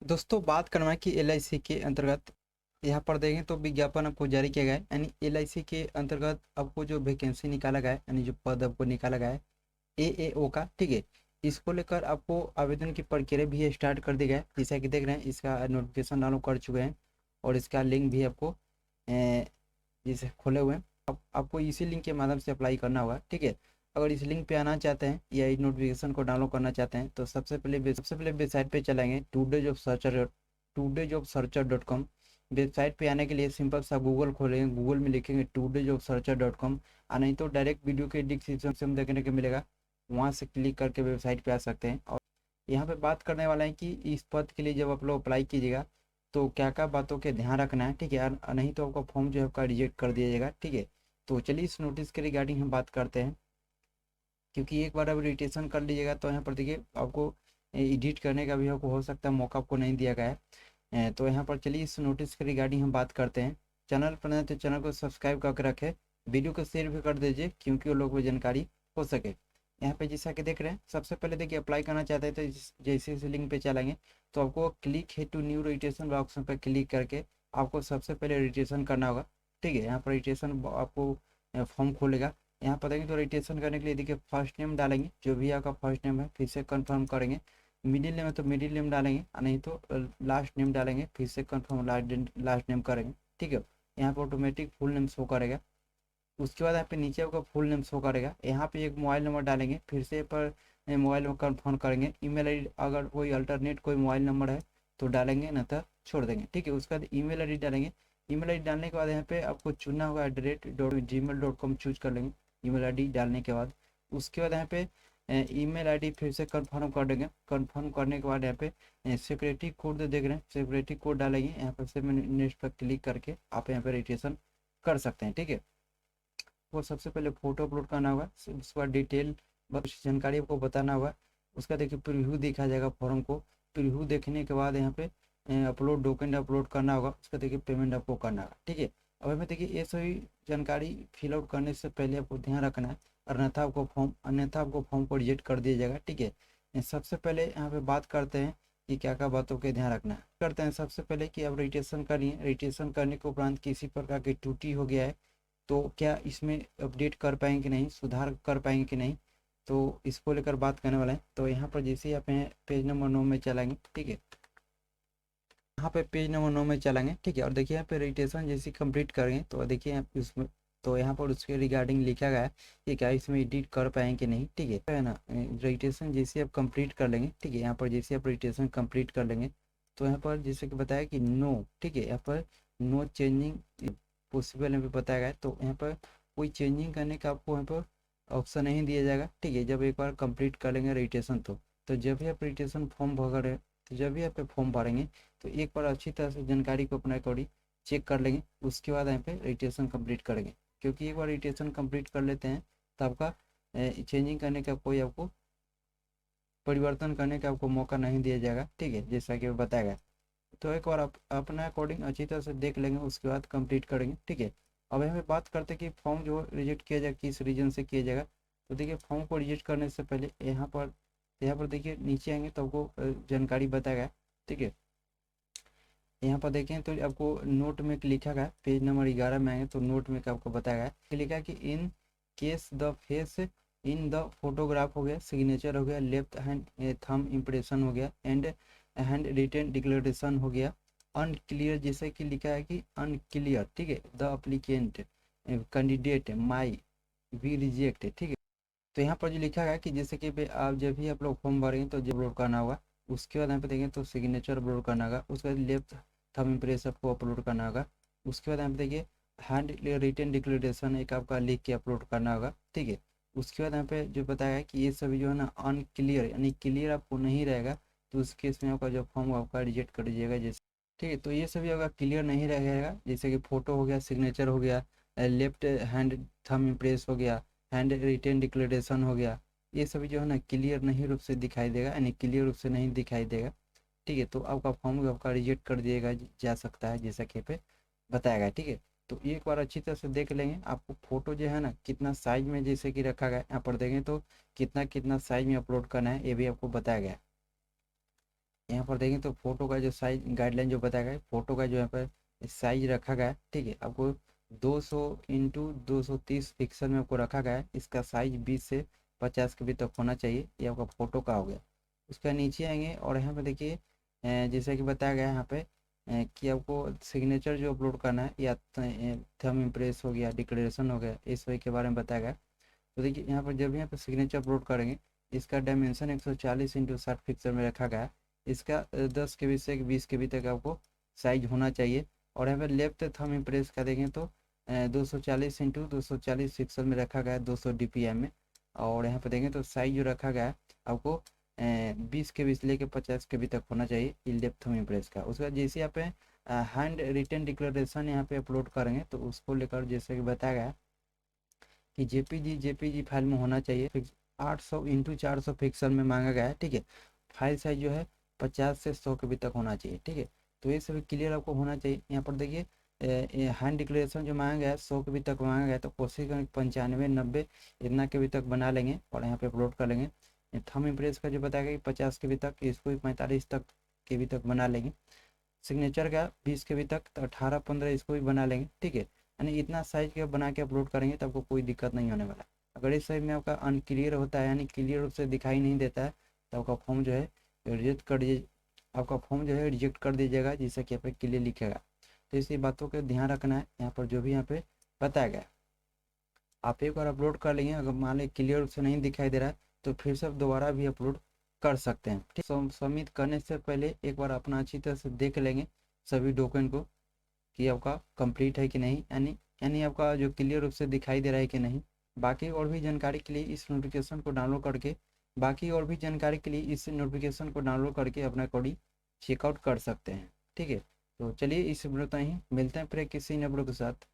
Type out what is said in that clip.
दोस्तों बात करना है कि एलआईसी के अंतर्गत यहाँ पर देखें तो विज्ञापन आपको जारी किया गया है। यानी एलआईसी के अंतर्गत आपको जो वैकेंसी निकाला गया है, यानी जो पद आपको निकाला गया है एएओ का, ठीक है। इसको लेकर आपको आवेदन की प्रक्रिया भी स्टार्ट कर दी गया है। जैसा कि देख रहे हैं इसका नोटिफिकेशन डाउनलोड कर चुके हैं और इसका लिंक भी आपको जैसे खोले हुए हैं। आपको इसी लिंक के माध्यम से अप्लाई करना होगा, ठीक है। अगर इस लिंक पे आना चाहते हैं या इस नोटिफिकेशन को डाउनलोड करना चाहते हैं तो सबसे पहले वेबसाइट पे चलाएंगे todayjobsearcher.com। वेबसाइट पे आने के लिए सिंपल सा गूगल खोलेंगे, गूगल में लिखेंगे todayjobsearcher.com, और नहीं तो डायरेक्ट वीडियो के डिस्क्रिप्शन में देखने को मिलेगा, वहाँ से क्लिक करके वेबसाइट पे आ सकते हैं। और यहाँ पे बात करने वाला है कि इस पद के लिए जब आप लोग अप्लाई कीजिएगा तो क्या क्या बातों के ध्यान रखना है, ठीक है। नहीं तो आपका फॉर्म जो है आपका रिजेक्ट कर दिया जाएगा, ठीक है। तो चलिए इस नोटिस के रिगार्डिंग हम बात करते हैं, क्योंकि एक बार अब रजिस्ट्रेशन कर लीजिएगा तो यहाँ पर देखिए आपको एडिट करने का भी आपको हो सकता है मौका आपको नहीं दिया गया है। तो यहाँ पर चलिए इस नोटिस के रिगार्डिंग हम बात करते हैं। चैनल पर नए तो चैनल को सब्सक्राइब करके रखें, वीडियो को शेयर भी कर दीजिए क्योंकि वो लोग को जानकारी हो सके। यहाँ पे जैसा कि देख रहे हैं, सबसे पहले देखिए अप्लाई करना चाहते हैं तो जैसे इस लिंक पे चलेंगे तो आपको क्लिक है टू न्यू रजिस्ट्रेशन ऑप्शन पर क्लिक करके आपको सबसे पहले रजिस्ट्रेशन करना होगा, ठीक है। यहाँ पर रजिस्ट्रेशन आपको फॉर्म खोलेगा। यहाँ पर देखेंगे तो रजिस्ट्रेशन करने के लिए देखिए फर्स्ट नेम डालेंगे, जो भी आपका फर्स्ट नेम है, फिर से कंफर्म करेंगे। मिडिल नेम है तो मिडिल नेम डालेंगे, और नहीं तो लास्ट नेम डालेंगे, फिर से कंफर्म लास्ट नेम करेंगे, ठीक है। यहाँ पर ऑटोमेटिक फुल नेम शो करेगा। उसके बाद यहाँ पे नीचे आपका फुल नेम शो करेगा। यहाँ पे एक मोबाइल नंबर डालेंगे, फिर से पर मोबाइल नंबर कन्फर्म करेंगे। ईमेल आईडी अगर कोई अल्टरनेट कोई मोबाइल नंबर है तो डालेंगे, न तो छोड़ देंगे, ठीक है। उसके बाद ईमेल आईडी डालेंगे। ईमेल आईडी डालने के बाद यहाँ पे आपको चुनना होगा @gmail.com चूज कर लेंगे ईमेल आईडी डालने के बाद। उसके बाद यहाँ पे ईमेल आईडी फिर से कंफर्म कर देंगे। कंफर्म करने के बाद यहाँ पे सिक्योरिटी कोड देख रहे हैं, सिक्योरिटी कोड डालेंगे। यहाँ पर से नेक्स्ट पर क्लिक करके आप यहाँ पे रजिस्ट्रेशन कर सकते हैं, ठीक है। वो सबसे पहले फोटो अपलोड करना होगा, उसके बाद डिटेल बस जानकारी आपको बताना होगा। उसका देखिए प्रीव्यू देखा जाएगा फॉर्म को। प्रीव्यू देखने के बाद यहाँ पे अपलोड डॉक्यूमेंट अपलोड करना होगा। उसका देखिए पेमेंट आपको करना होगा, ठीक है। अब हमें देखिए ये सभी जानकारी फिल आउट करने से पहले आपको ध्यान रखना है, अन्यथा आपको फॉर्म को रिजेक्ट कर दिया जाएगा, ठीक है। सबसे पहले यहाँ पे बात करते हैं कि क्या क्या बातों के ध्यान रखना है। करते हैं सबसे पहले कि आप रजिस्ट्रेशन करिए। रजिस्ट्रेशन करने के उपरांत किसी प्रकार की त्रुटि हो गया है तो क्या इसमें अपडेट कर पाएंगे कि नहीं, सुधार कर पाएंगे कि नहीं, तो इसको लेकर बात करने वाला है। तो यहाँ पर जैसे ही आप पेज नंबर 9 में चलाएंगे, ठीक है। यहाँ पे पेज नंबर 9 में चलाएंगे, ठीक है। और देखिए यहाँ पे रजिस्ट्रेशन जैसे कंप्लीट करेंगे तो देखिए उसमें तो यहाँ पर उसके रिगार्डिंग लिखा गया है कि क्या इसमें एडिट कर पाएंगे कि नहीं, ठीक है ना। रजिस्ट्रेशन जैसे आप कंप्लीट कर लेंगे, ठीक है। यहाँ पर जैसे आप रजिस्ट्रेशन कंप्लीट कर लेंगे तो यहाँ पर जैसे कि बताया कि नो, ठीक है, यहाँ पर नो चेंजिंग पॉसिबल यहाँ पे बताया गया है। तो यहाँ पर कोई चेंजिंग करने का आपको यहाँ पर ऑप्शन नहीं दिया जाएगा, ठीक है। जब एक बार कंप्लीट कर लेंगे रजिस्ट्रेशन तो जब भी आप रजिस्ट्रेशन फॉर्म भर रहे तो जब भी आप पे फॉर्म भरेंगे तो एक बार अच्छी तरह से जानकारी को अपना अकॉर्डिंग चेक कर लेंगे। उसके बाद यहाँ पे रजिस्ट्रेशन कंप्लीट करेंगे, क्योंकि एक बार रजिस्ट्रेशन कंप्लीट कर लेते हैं तो आपका चेंजिंग करने का कोई आपको परिवर्तन करने का आपको मौका नहीं दिया जाएगा, ठीक है, जैसा कि बताया गया। तो एक बार आप अपना अकॉर्डिंग अच्छी तरह से देख लेंगे, उसके बाद कंप्लीट करेंगे, ठीक है। अब हमें बात करते हैं कि फॉर्म जो रिजेक्ट किया जाए किस रीजन से किया जाएगा। तो देखिए फॉर्म को रिजेक्ट करने से पहले यहाँ पर देखिए नीचे आएंगे तो आपको जानकारी बताया गया, ठीक है। यहाँ पर देखें तो आपको नोट में लिखा गया, पेज नंबर 11 में आएंगे तो नोट में आपको बताया गया, लिखा है कि in case the face in the photograph हो गया, सिग्नेचर हो गया, लेफ्ट हैंड थंब इम्प्रेशन हो गया, एंड हैंड रिटन डिक्लेरेशन हो गया, अनक्लियर जैसे कि लिखा है कि अनक्लियर, ठीक है, the applicant candidate may be reject, ठीक है। तो यहाँ पर जो लिखा है कि जैसे कि आप जब भी आप लोग फॉर्म भरेंगे तो जब अपलोड करना होगा। उसके बाद यहाँ पे देखेंगे तो सिग्नेचर अपलोड करना होगा। उसके बाद लेफ्ट थंब इम्प्रेस आपको अपलोड करना होगा। उसके बाद यहाँ पे देखिए हैंड रिटन डिक्लेरेशन एक आपका लिख के अपलोड करना होगा, ठीक है। उसके बाद यहाँ पे जो बताया है कि ये सभी जो है ना अनक्लियर यानी क्लियर आपको नहीं रहेगा तो उस केस में आपका जो फॉर्म आपका रिजेक्ट कर दीजिएगा, जैसे, ठीक है। तो ये सभी अगर क्लियर नहीं रहेगा, जैसे कि फोटो हो गया, सिग्नेचर हो गया, लेफ्ट हैंड थंब इम्प्रेस हो गया, हैंड रिटेन डिक्लेरेशन हो गया, ये सभी जो है ना क्लियर नहीं रूप से दिखाई देगा, यानी क्लियर रूप से नहीं दिखाई देगा, ठीक है। तो आपका फॉर्म आपका रिजेक्ट कर दिएगा जा सकता है, जैसा कि पे बताया गया, ठीक है। तो एक बार अच्छी तरह से देख लेंगे। आपको फोटो जो है ना कितना साइज में जैसे कि रखा गया, यहाँ पर देखें तो कितना कितना साइज में अपलोड करना है ये भी आपको बताया गया। यहाँ पर देखें तो फोटो का जो साइज गाइडलाइन जो बताया गया है, फोटो का जो यहाँ पर साइज रखा गया है, ठीक है, आपको 200 इंटू 230 पिक्सल में आपको रखा गया है। इसका साइज 20 से 50 के बीच तक होना चाहिए। ये आपका फोटो का हो गया। उसका नीचे आएंगे और यहाँ पे देखिए जैसा कि बताया गया है यहाँ पे कि आपको सिग्नेचर जो अपलोड करना है या थंब इम्प्रेस हो गया, डिक्लेरेशन हो गया, इस वही के बारे में बताया गया। तो देखिए यहाँ पर जब यहाँ पर सिग्नेचर अपलोड करेंगे, इसका डायमेंशन 140 इंटू 60 पिक्सल में रखा गया है। इसका 10 के बी से 20 के बी तक आपको साइज होना चाहिए। और यहाँ पर लेफ्ट थंब इम्प्रेस का देखें तो 240 इंटू 240 पिक्सल में रखा गया है, 200 DPI में। और यहाँ पर देखें तो साइज जो रखा गया है आपको 20 के बी से लेकर 50 के बी तक होना चाहिए लेफ्ट थंब इम्प्रेस का। उसके बाद जैसे यहाँ पे हैंड रिटन डिक्लेरेशन यहाँ पे अपलोड करेंगे तो उसको लेकर जैसे कि बताया गया कि जेपीजी फाइल में होना चाहिए। 800 इंटू 400 पिक्सल में मांगा गया है, ठीक है। फाइल साइज जो है 50 से 100 के बी तक होना चाहिए, ठीक है। तो ये सभी क्लियर आपको होना चाहिए। यहाँ पर देखिए हैंड डिक्लेरेशन जो मांगा गया है 100 के बी तक मांगा गया है, तो कोशिश करें 95 90 इतना के बी तक बना लेंगे और यहाँ पे अपलोड कर लेंगे। थंब इम्प्रेस का जो बताया गया कि 50 के बी तक, इसको भी 45 तक के बी तक बना लेंगे। सिग्नेचर का 20 के बी तक, तो 18 15 इसको भी बना लेंगे, ठीक है। यानी इतना साइज के बना के अपलोड करेंगे तो आपको कोई दिक्कत नहीं होने वाला। अगर इस साइज में आपका अनक्लियर होता है यानी क्लियर रूप से दिखाई नहीं देता है तो आपका फॉर्म जो है रिजेक्ट कर दीजिए, आपका फॉर्म जो है रिजेक्ट कर दीजिएगा, जिससे कि यहाँ पे क्लियर लिखेगा। तो इसी बातों का ध्यान रखना है। यहाँ पर जो भी यहाँ पे बताया गया आप एक बार अपलोड कर लेंगे, अगर मान ली क्लियर रूप से नहीं दिखाई दे रहा है तो फिर से दोबारा भी अपलोड कर सकते हैं, ठीक। सबमिट करने से पहले एक बार अपना अच्छी तरह से देख लेंगे सभी डॉक्यूमेंट को कि आपका कंप्लीट है कि नहीं, यानी आपका जो क्लियर रूप से दिखाई दे रहा है कि नहीं। बाकी और भी जानकारी के लिए इस नोटिफिकेशन को डाउनलोड करके अपना कोडी चेकआउट कर सकते हैं, ठीक है। तो चलिए इस वीडियो तक ही मिलते हैं फिर किसी नए वीडियो के साथ।